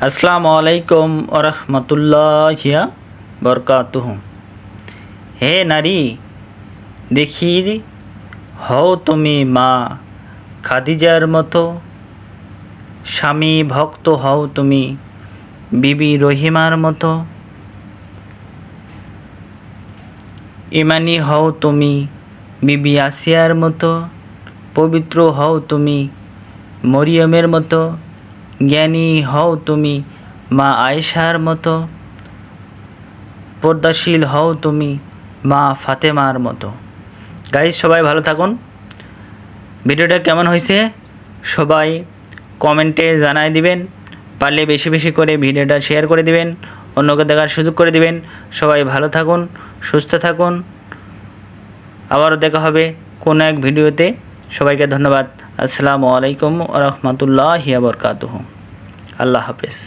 আসসালামু আলাইকুম ওরহমতুল্লাহি বরকাতুহু। হে নারী, দেখি হও তুমি মা খাদিজার মতো, স্বামী ভক্ত হও তুমি বিবি রহিমার মতো, ইমানি হও তুমি বিবি আসিয়ার মতো, পবিত্র হও তুমি মরিয়মের মতো, জ্ঞানী হও তুমি মা আয়েশার মতো, পর্দাশীল হও তুমি মা ফাতেমার মতো। গাইজ, সবাই ভালো থাকুন। ভিডিওটা কেমন হয়েছে সবাই কমেন্টে জানাই দিবেন। পারলে বেশি বেশি করে ভিডিওটা শেয়ার করে দিবেন, অন্যকে দেখার সুযোগ করে দিবেন। সবাই ভালো থাকুন, সুস্থ থাকুন। আবারও দেখা হবে কোনো এক ভিডিওতে। সবাইকে ধন্যবাদ। আসসালামু আলাইকুম ওয়া রাহমাতুল্লাহি ওয়া বারাকাতুহু। আল্লাহ হাফেজ।